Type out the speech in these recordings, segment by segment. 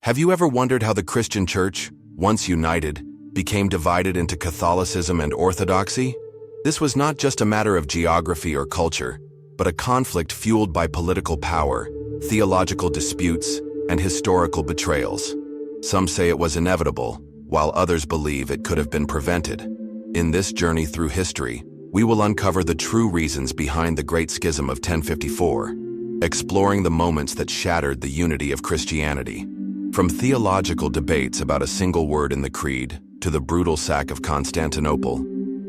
Have you ever wondered how the Christian Church, once united, became divided into Catholicism and Orthodoxy? This was not just a matter of geography or culture, but a conflict fueled by political power, theological disputes, and historical betrayals. Some say it was inevitable, while others believe it could have been prevented. In this journey through history, we will uncover the true reasons behind the Great Schism of 1054, exploring the moments that shattered the unity of Christianity. From theological debates about a single word in the Creed to the brutal sack of Constantinople,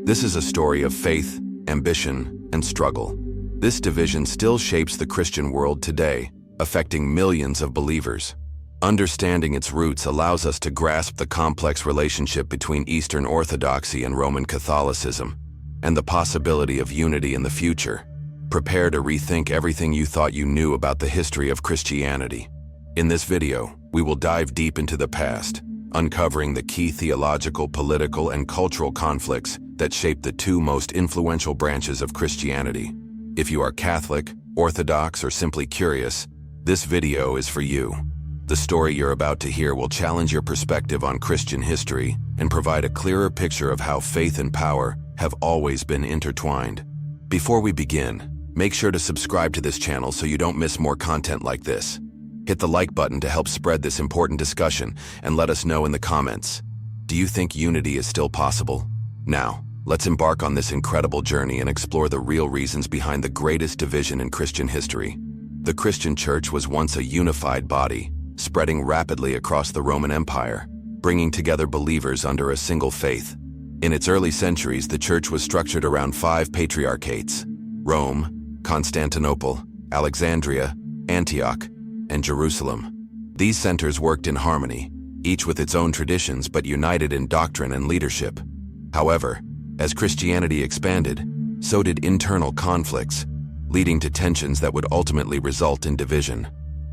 this is a story of faith, ambition, and struggle. This division still shapes the Christian world today, affecting millions of believers. Understanding its roots allows us to grasp the complex relationship between Eastern Orthodoxy and Roman Catholicism, and the possibility of unity in the future. Prepare to rethink everything you thought you knew about the history of Christianity. In this video, we will dive deep into the past, uncovering the key theological, political, and cultural conflicts that shape the two most influential branches of Christianity. If you are Catholic, Orthodox, or simply curious, this video is for you. The story you're about to hear will challenge your perspective on Christian history and provide a clearer picture of how faith and power have always been intertwined. Before we begin, make sure to subscribe to this channel so you don't miss more content like this. Hit the like button to help spread this important discussion and let us know in the comments. Do you think unity is still possible? Now, let's embark on this incredible journey and explore the real reasons behind the greatest division in Christian history. The Christian Church was once a unified body, spreading rapidly across the Roman Empire, bringing together believers under a single faith. In its early centuries, the Church was structured around 5 patriarchates: Rome, Constantinople, Alexandria, Antioch, and Jerusalem. These centers worked in harmony, each with its own traditions but united in doctrine and leadership. However, as Christianity expanded, so did internal conflicts, leading to tensions that would ultimately result in division.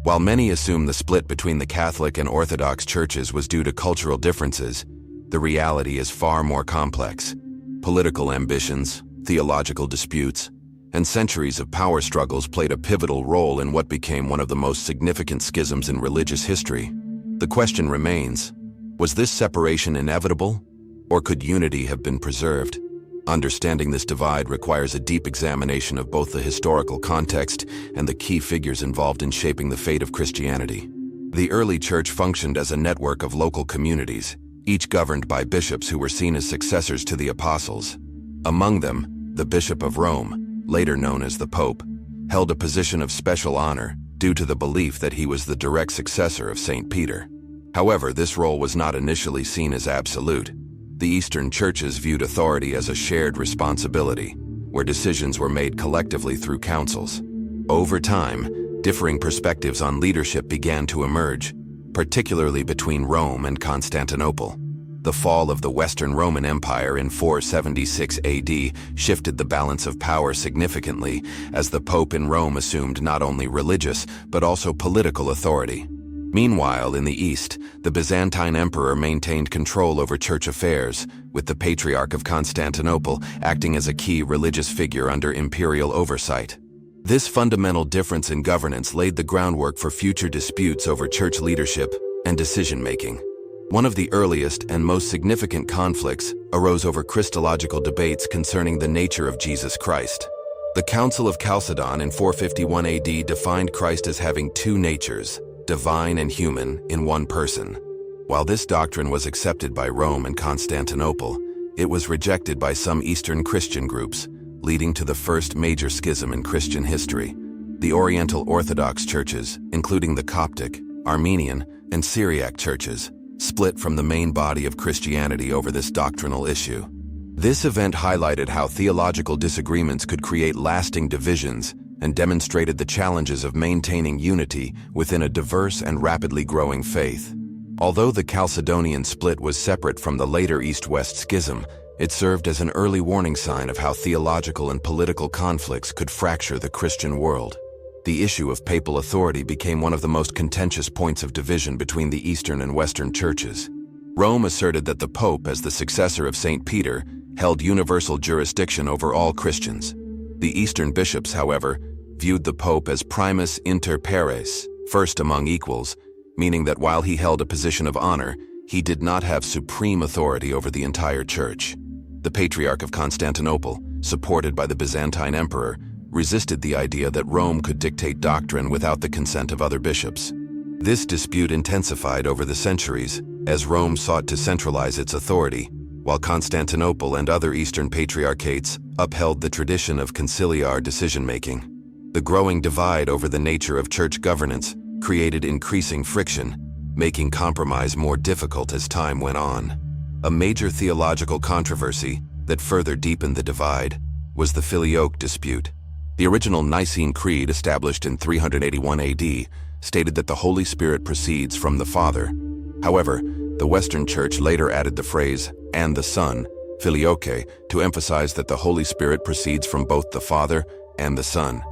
While many assume the split between the Catholic and Orthodox churches was due to cultural differences, the reality is far more complex. Political ambitions, theological disputes, and centuries of power struggles played a pivotal role in what became one of the most significant schisms in religious history. The question remains, was this separation inevitable, or could unity have been preserved? Understanding this divide requires a deep examination of both the historical context and the key figures involved in shaping the fate of Christianity. The early church functioned as a network of local communities, each governed by bishops who were seen as successors to the apostles. Among them, the Bishop of Rome, later known as the Pope, held a position of special honor due to the belief that he was the direct successor of St. Peter. However, this role was not initially seen as absolute. The Eastern churches viewed authority as a shared responsibility, where decisions were made collectively through councils. Over time, differing perspectives on leadership began to emerge, particularly between Rome and Constantinople. The fall of the Western Roman Empire in 476 AD shifted the balance of power significantly, as the Pope in Rome assumed not only religious but also political authority. Meanwhile, in the East, the Byzantine emperor maintained control over church affairs, with the Patriarch of Constantinople acting as a key religious figure under imperial oversight. This fundamental difference in governance laid the groundwork for future disputes over church leadership and decision-making. One of the earliest and most significant conflicts arose over Christological debates concerning the nature of Jesus Christ. The Council of Chalcedon in 451 AD defined Christ as having two natures, divine and human, in one person. While this doctrine was accepted by Rome and Constantinople, it was rejected by some Eastern Christian groups, leading to the first major schism in Christian history. The Oriental Orthodox churches, including the Coptic, Armenian, and Syriac churches, split from the main body of Christianity over this doctrinal issue. This event highlighted how theological disagreements could create lasting divisions and demonstrated the challenges of maintaining unity within a diverse and rapidly growing faith. Although the Chalcedonian split was separate from the later East-West schism, it served as an early warning sign of how theological and political conflicts could fracture the Christian world. The issue of papal authority became one of the most contentious points of division between the Eastern and Western churches. Rome asserted that the Pope, as the successor of St. Peter, held universal jurisdiction over all Christians. The Eastern bishops, however, viewed the Pope as primus inter pares, first among equals, meaning that while he held a position of honor, he did not have supreme authority over the entire church. The Patriarch of Constantinople, supported by the Byzantine emperor, resisted the idea that Rome could dictate doctrine without the consent of other bishops. This dispute intensified over the centuries as Rome sought to centralize its authority, while Constantinople and other Eastern patriarchates upheld the tradition of conciliar decision-making. The growing divide over the nature of church governance created increasing friction, making compromise more difficult as time went on. A major theological controversy that further deepened the divide was the Filioque dispute. The original Nicene Creed, established in 381 AD, stated that the Holy Spirit proceeds from the Father. However, the Western Church later added the phrase, "and the Son," Filioque, to emphasize that the Holy Spirit proceeds from both the Father and the Son.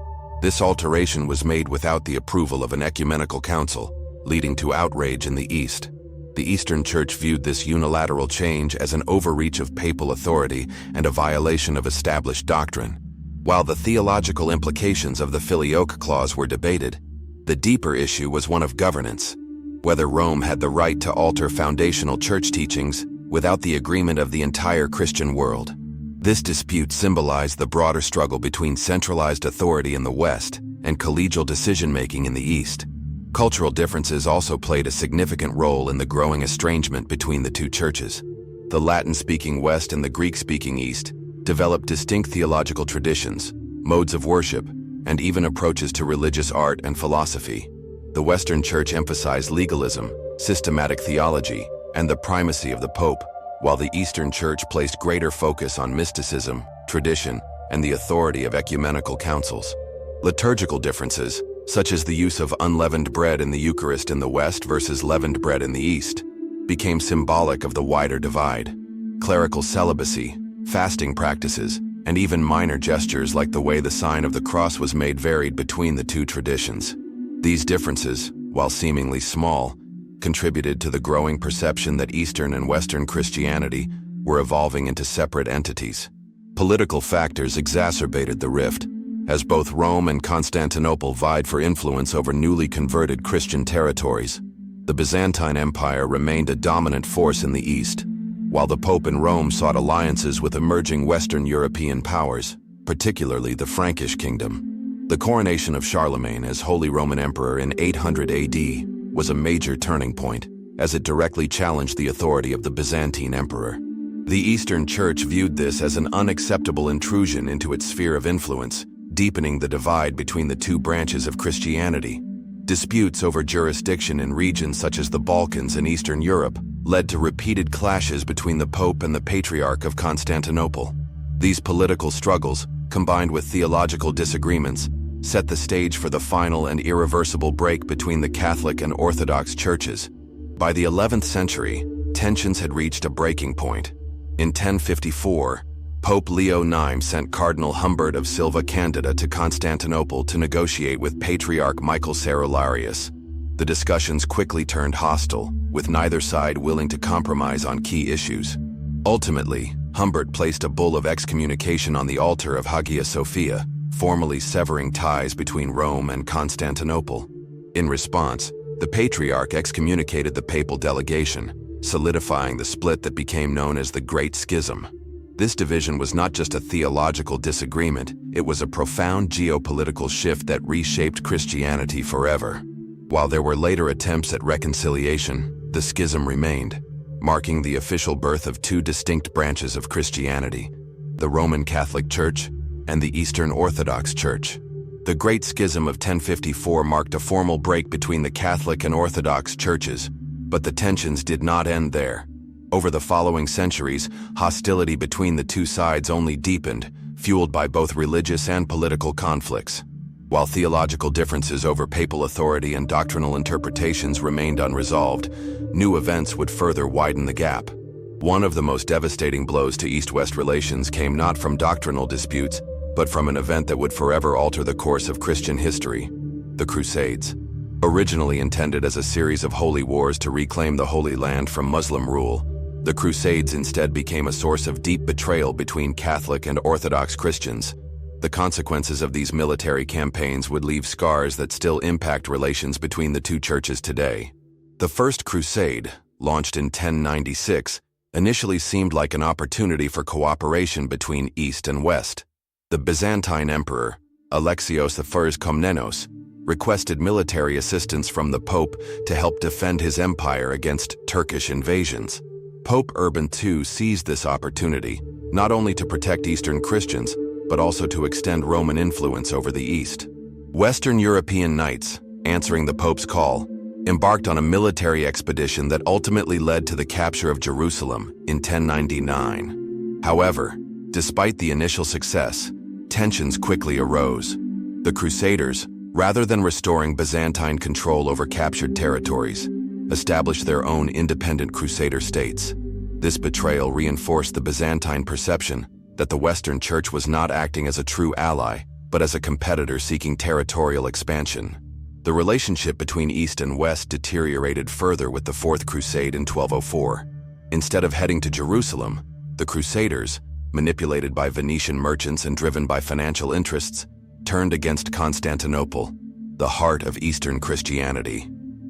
This alteration was made without the approval of an ecumenical council, leading to outrage in the East. The Eastern Church viewed this unilateral change as an overreach of papal authority and a violation of established doctrine. While the theological implications of the Filioque clause were debated, the deeper issue was one of governance, whether Rome had the right to alter foundational church teachings without the agreement of the entire Christian world. This dispute symbolized the broader struggle between centralized authority in the West and collegial decision-making in the East. Cultural differences also played a significant role in the growing estrangement between the two churches. The Latin-speaking West and the Greek-speaking East developed distinct theological traditions, modes of worship, and even approaches to religious art and philosophy. The Western Church emphasized legalism, systematic theology, and the primacy of the Pope, while the Eastern Church placed greater focus on mysticism, tradition, and the authority of ecumenical councils. Liturgical differences, such as the use of unleavened bread in the Eucharist in the West versus leavened bread in the East, became symbolic of the wider divide. Clerical celibacy, fasting practices, and even minor gestures like the way the sign of the cross was made varied between the two traditions. These differences, while seemingly small, contributed to the growing perception that Eastern and Western Christianity were evolving into separate entities. Political factors exacerbated the rift, as both Rome and Constantinople vied for influence over newly converted Christian territories. The Byzantine Empire remained a dominant force in the East, while the Pope in Rome sought alliances with emerging Western European powers, particularly the Frankish kingdom. The coronation of Charlemagne as Holy Roman Emperor in 800 AD was a major turning point, as it directly challenged the authority of the Byzantine emperor. The Eastern Church viewed this as an unacceptable intrusion into its sphere of influence, deepening the divide between the two branches of Christianity. Disputes over jurisdiction in regions such as the Balkans and Eastern Europe led to repeated clashes between the Pope and the Patriarch of Constantinople. These political struggles, combined with theological disagreements, set the stage for the final and irreversible break between the Catholic and Orthodox churches. By the 11th century, tensions had reached a breaking point. In 1054, Pope Leo IX sent Cardinal Humbert of Silva Candida to Constantinople to negotiate with Patriarch Michael Cerularius. The discussions quickly turned hostile, with neither side willing to compromise on key issues. Ultimately, Humbert placed a bull of excommunication on the altar of Hagia Sophia, formally severing ties between Rome and Constantinople. In response, the Patriarch excommunicated the papal delegation, solidifying the split that became known as the Great Schism. This division was not just a theological disagreement, it was a profound geopolitical shift that reshaped Christianity forever. While there were later attempts at reconciliation, the schism remained, marking the official birth of two distinct branches of Christianity, the Roman Catholic Church and the Eastern Orthodox Church. The Great Schism of 1054 marked a formal break between the Catholic and Orthodox churches, but the tensions did not end there. Over the following centuries, hostility between the two sides only deepened, fueled by both religious and political conflicts. While theological differences over papal authority and doctrinal interpretations remained unresolved, new events would further widen the gap. One of the most devastating blows to East-West relations came not from doctrinal disputes, but from an event that would forever alter the course of Christian history: the Crusades. Originally intended as a series of holy wars to reclaim the Holy Land from Muslim rule, the Crusades instead became a source of deep betrayal between Catholic and Orthodox Christians. The consequences of these military campaigns would leave scars that still impact relations between the two churches today. The First Crusade, launched in 1096, initially seemed like an opportunity for cooperation between East and West. The Byzantine Emperor, Alexios I Komnenos, requested military assistance from the Pope to help defend his empire against Turkish invasions. Pope Urban II seized this opportunity, not only to protect Eastern Christians, but also to extend Roman influence over the East. Western European knights, answering the Pope's call, embarked on a military expedition that ultimately led to the capture of Jerusalem in 1099. However, despite the initial success, tensions quickly arose. The Crusaders, rather than restoring Byzantine control over captured territories, established their own independent Crusader states. This betrayal reinforced the Byzantine perception that the Western Church was not acting as a true ally, but as a competitor seeking territorial expansion. The relationship between East and West deteriorated further with the Fourth Crusade in 1204. Instead of heading to Jerusalem, the Crusaders, manipulated by Venetian merchants and driven by financial interests, turned against Constantinople, the heart of Eastern Christianity.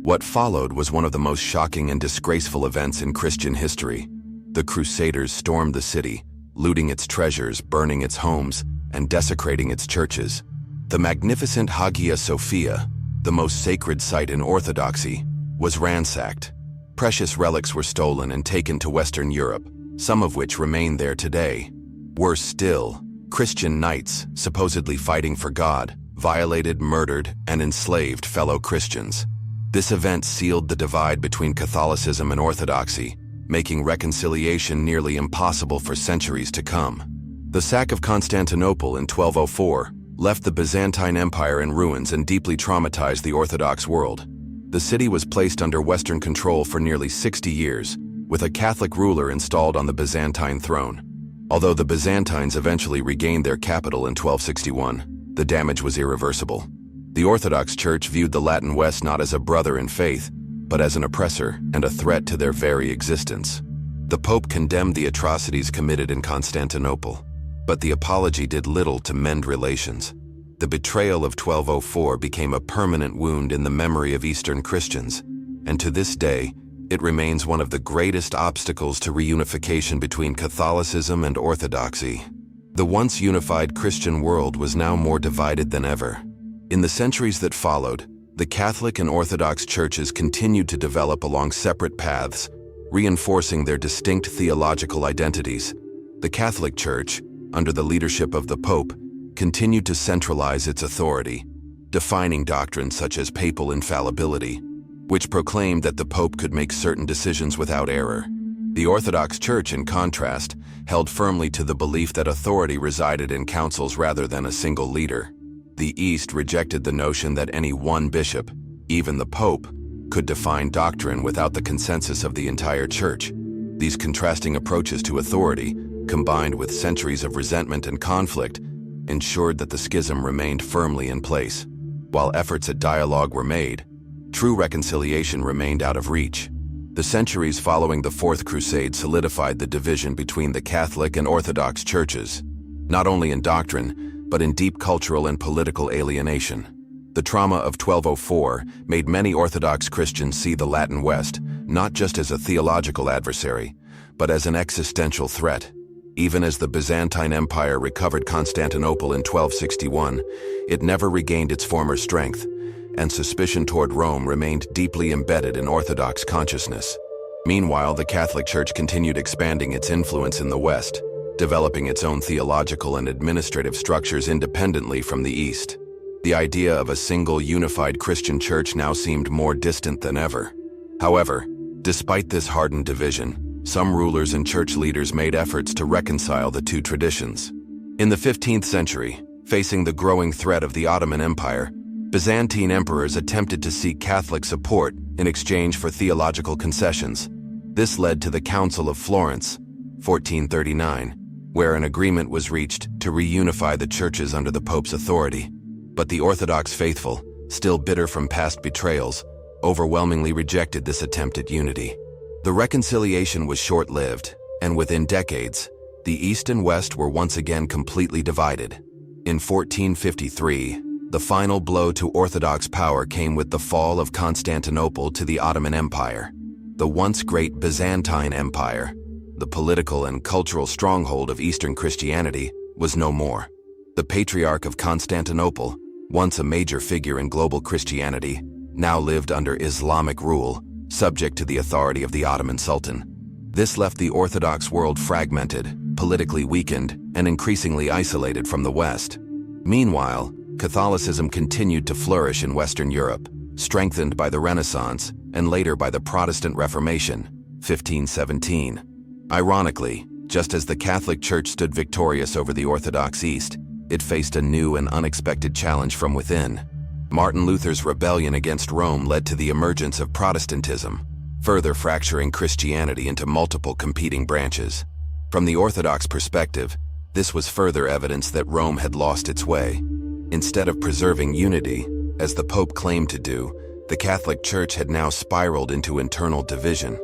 What followed was one of the most shocking and disgraceful events in Christian history. The Crusaders stormed the city, looting its treasures, burning its homes, and desecrating its churches. The magnificent Hagia Sophia, the most sacred site in Orthodoxy, was ransacked. Precious relics were stolen and taken to Western Europe, some of which remain there today. Worse still, Christian knights, supposedly fighting for God, violated, murdered, and enslaved fellow Christians. This event sealed the divide between Catholicism and Orthodoxy, making reconciliation nearly impossible for centuries to come. The sack of Constantinople in 1204 left the Byzantine Empire in ruins and deeply traumatized the Orthodox world. The city was placed under Western control for nearly 60 years, with a Catholic ruler installed on the Byzantine throne. Although the Byzantines eventually regained their capital in 1261, the damage was irreversible. The Orthodox Church viewed the Latin West not as a brother in faith, but as an oppressor and a threat to their very existence. The Pope condemned the atrocities committed in Constantinople, but the apology did little to mend relations. The betrayal of 1204 became a permanent wound in the memory of Eastern Christians, and to this day, it remains one of the greatest obstacles to reunification between Catholicism and Orthodoxy. The once unified Christian world was now more divided than ever. In the centuries that followed, the Catholic and Orthodox churches continued to develop along separate paths, reinforcing their distinct theological identities. The Catholic Church, under the leadership of the Pope, continued to centralize its authority, defining doctrines such as papal infallibility, which proclaimed that the Pope could make certain decisions without error. The Orthodox Church, in contrast, held firmly to the belief that authority resided in councils rather than a single leader. The East rejected the notion that any one bishop, even the Pope, could define doctrine without the consensus of the entire Church. These contrasting approaches to authority, combined with centuries of resentment and conflict, ensured that the schism remained firmly in place. While efforts at dialogue were made, true reconciliation remained out of reach. The centuries following the Fourth Crusade solidified the division between the Catholic and Orthodox churches, not only in doctrine, but in deep cultural and political alienation. The trauma of 1204 made many Orthodox Christians see the Latin West not just as a theological adversary, but as an existential threat. Even as the Byzantine Empire recovered Constantinople in 1261, it never regained its former strength, and suspicion toward Rome remained deeply embedded in Orthodox consciousness. Meanwhile, the Catholic Church continued expanding its influence in the West, developing its own theological and administrative structures independently from the East. The idea of a single unified Christian church now seemed more distant than ever. However, despite this hardened division, some rulers and church leaders made efforts to reconcile the two traditions. In the 15th century, facing the growing threat of the Ottoman Empire, Byzantine emperors attempted to seek Catholic support in exchange for theological concessions. This led to the Council of Florence, 1439, where an agreement was reached to reunify the churches under the Pope's authority. But the Orthodox faithful, still bitter from past betrayals, overwhelmingly rejected this attempt at unity. The reconciliation was short-lived, and within decades, the East and West were once again completely divided. In 1453, The final blow to Orthodox power came with the fall of Constantinople to the Ottoman Empire. The once great Byzantine Empire, the political and cultural stronghold of Eastern Christianity, was no more. The Patriarch of Constantinople, once a major figure in global Christianity, now lived under Islamic rule, subject to the authority of the Ottoman Sultan. This left the Orthodox world fragmented, politically weakened, and increasingly isolated from the West. Meanwhile, Catholicism continued to flourish in Western Europe, strengthened by the Renaissance and later by the Protestant Reformation, 1517. Ironically, just as the Catholic Church stood victorious over the Orthodox East, it faced a new and unexpected challenge from within. Martin Luther's rebellion against Rome led to the emergence of Protestantism, further fracturing Christianity into multiple competing branches. From the Orthodox perspective, this was further evidence that Rome had lost its way. Instead of preserving unity, as the Pope claimed to do, the Catholic Church had now spiraled into internal division.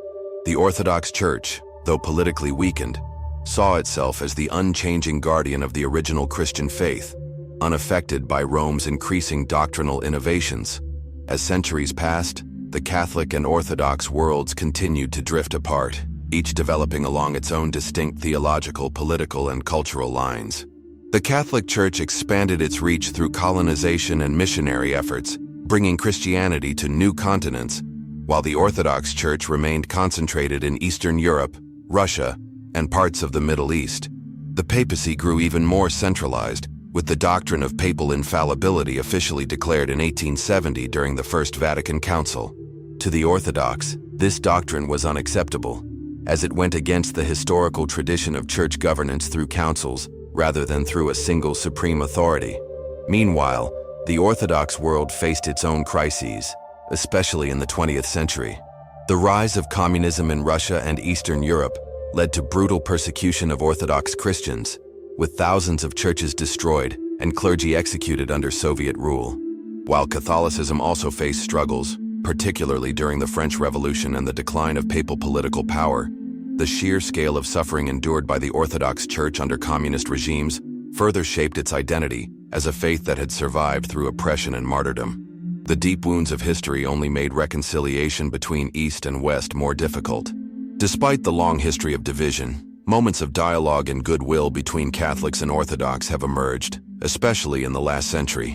The Orthodox Church, though politically weakened, saw itself as the unchanging guardian of the original Christian faith, unaffected by Rome's increasing doctrinal innovations. As centuries passed, the Catholic and Orthodox worlds continued to drift apart, each developing along its own distinct theological, political, and cultural lines. The Catholic Church expanded its reach through colonization and missionary efforts, bringing Christianity to new continents, while the Orthodox Church remained concentrated in Eastern Europe, Russia, and parts of the Middle East. The papacy grew even more centralized, with the doctrine of papal infallibility officially declared in 1870 during the First Vatican Council. To the Orthodox, this doctrine was unacceptable, as it went against the historical tradition of church governance through councils, rather than through a single supreme authority. Meanwhile, the Orthodox world faced its own crises, especially in the 20th century. The rise of communism in Russia and Eastern Europe led to brutal persecution of Orthodox Christians, with thousands of churches destroyed and clergy executed under Soviet rule. While Catholicism also faced struggles, particularly during the French Revolution and the decline of papal political power, the sheer scale of suffering endured by the Orthodox Church under communist regimes further shaped its identity as a faith that had survived through oppression and martyrdom. The deep wounds of history only made reconciliation between East and West more difficult. Despite the long history of division, moments of dialogue and goodwill between Catholics and Orthodox have emerged, especially in the last century.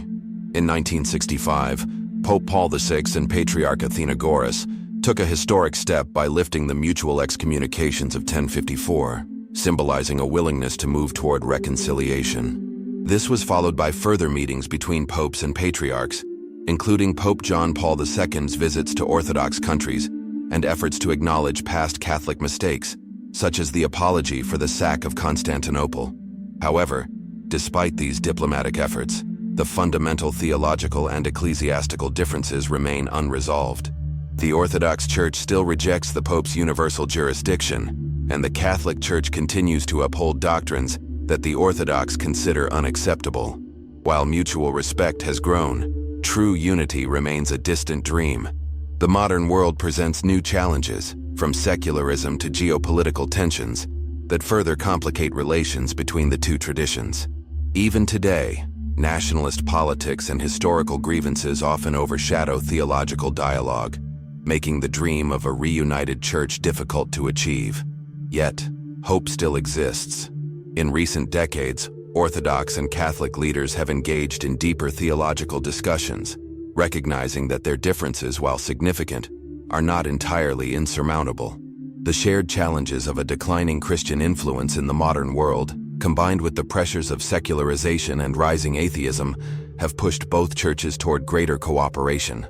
In 1965, Pope Paul VI and Patriarch Athenagoras took a historic step by lifting the mutual excommunications of 1054, symbolizing a willingness to move toward reconciliation. This was followed by further meetings between popes and patriarchs, including Pope John Paul II's visits to Orthodox countries and efforts to acknowledge past Catholic mistakes, such as the apology for the sack of Constantinople. However, despite these diplomatic efforts, the fundamental theological and ecclesiastical differences remain unresolved. The Orthodox Church still rejects the Pope's universal jurisdiction, and the Catholic Church continues to uphold doctrines that the Orthodox consider unacceptable. While mutual respect has grown, true unity remains a distant dream. The modern world presents new challenges, from secularism to geopolitical tensions, that further complicate relations between the two traditions. Even today, nationalist politics and historical grievances often overshadow theological dialogue, making the dream of a reunited church difficult to achieve. Yet, hope still exists. In recent decades, Orthodox and Catholic leaders have engaged in deeper theological discussions, recognizing that their differences, while significant, are not entirely insurmountable. The shared challenges of a declining Christian influence in the modern world, combined with the pressures of secularization and rising atheism, have pushed both churches toward greater cooperation.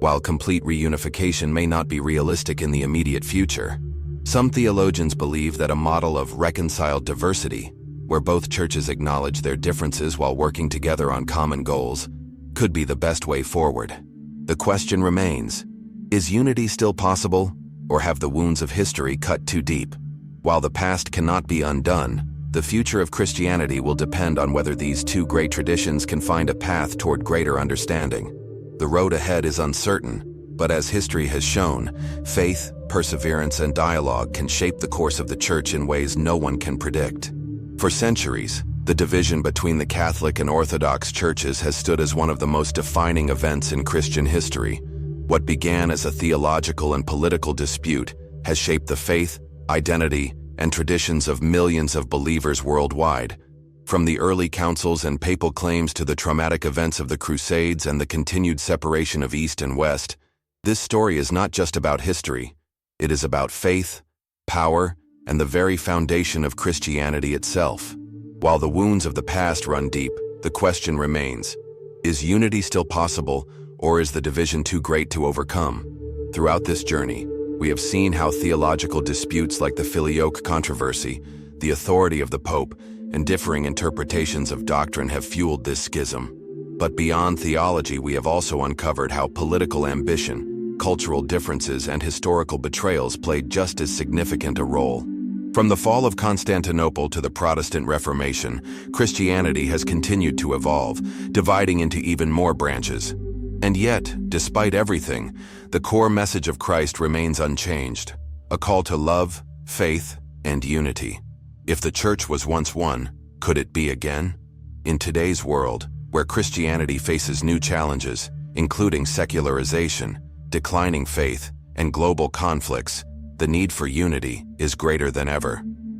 While complete reunification may not be realistic in the immediate future, some theologians believe that a model of reconciled diversity, where both churches acknowledge their differences while working together on common goals, could be the best way forward. The question remains, is unity still possible, or have the wounds of history cut too deep? While the past cannot be undone, the future of Christianity will depend on whether these two great traditions can find a path toward greater understanding. The road ahead is uncertain, but as history has shown, faith, perseverance, and dialogue can shape the course of the Church in ways no one can predict. For centuries, The division between the Catholic and Orthodox churches has stood as one of the most defining events in Christian history. What began as a theological and political dispute has shaped the faith, identity, and traditions of millions of believers worldwide. From the early councils and papal claims to the traumatic events of the Crusades and the continued separation of East and West, this story is not just about history. It is about faith, power, and the very foundation of Christianity itself. While the wounds of the past run deep, the question remains: is unity still possible, or is the division too great to overcome? Throughout this journey, we have seen how theological disputes like the Filioque controversy, the authority of the Pope, and differing interpretations of doctrine have fueled this schism. But beyond theology, we have also uncovered how political ambition, cultural differences, and historical betrayals played just as significant a role. From the fall of Constantinople to the Protestant Reformation, Christianity has continued to evolve, dividing into even more branches. And yet, despite everything, the core message of Christ remains unchanged: a call to love, faith, and unity. If the Church was once one, could it be again? In today's world, where Christianity faces new challenges, including secularization, declining faith, and global conflicts, the need for unity is greater than ever.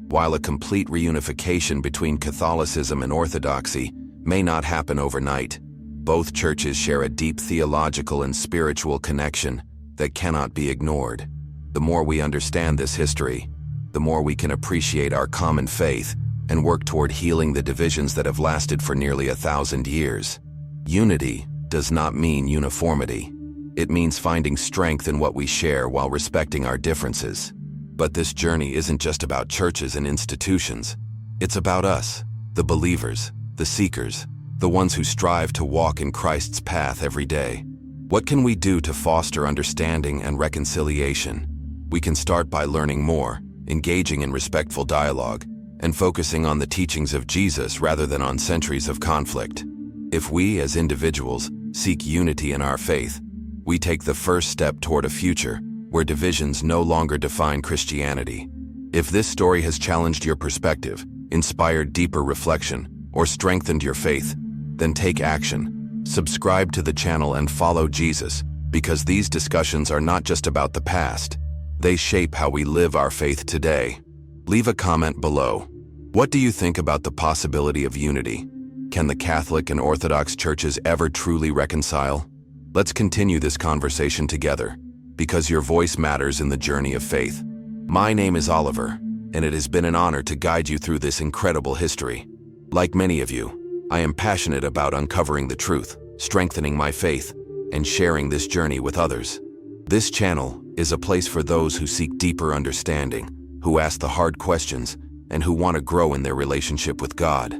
While a complete reunification between Catholicism and Orthodoxy may not happen overnight, both churches share a deep theological and spiritual connection that cannot be ignored. The more we understand this history, the more we can appreciate our common faith and work toward healing the divisions that have lasted for nearly 1,000 years. Unity does not mean uniformity. It means finding strength in what we share while respecting our differences. But this journey isn't just about churches and institutions. It's about us, the believers, the seekers, the ones who strive to walk in Christ's path every day. What can we do to foster understanding and reconciliation? We can start by learning more, engaging in respectful dialogue, and focusing on the teachings of Jesus rather than on centuries of conflict. If we, as individuals, seek unity in our faith, we take the first step toward a future where divisions no longer define Christianity. If this story has challenged your perspective, inspired deeper reflection, or strengthened your faith, then take action. Subscribe to the channel and follow Jesus, because these discussions are not just about the past. They shape how we live our faith today. Leave a comment below. What do you think about the possibility of unity? Can the Catholic and Orthodox churches ever truly reconcile? Let's continue this conversation together, because your voice matters in the journey of faith. My name is Oliver, and it has been an honor to guide you through this incredible history. Like many of you, I am passionate about uncovering the truth, strengthening my faith, and sharing this journey with others. This channel is a place for those who seek deeper understanding, who ask the hard questions, and who want to grow in their relationship with God.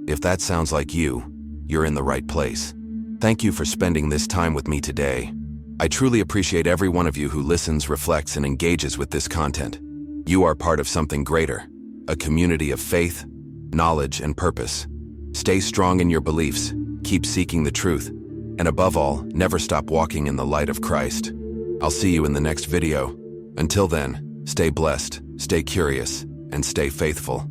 If that sounds like you, you're in the right place. Thank you for spending this time with me today. I truly appreciate every one of you who listens, reflects, and engages with this content. You are part of something greater, a community of faith, knowledge, and purpose. Stay strong in your beliefs, keep seeking the truth, and above all, never stop walking in the light of Christ. I'll see you in the next video. Until then, stay blessed, stay curious, and stay faithful.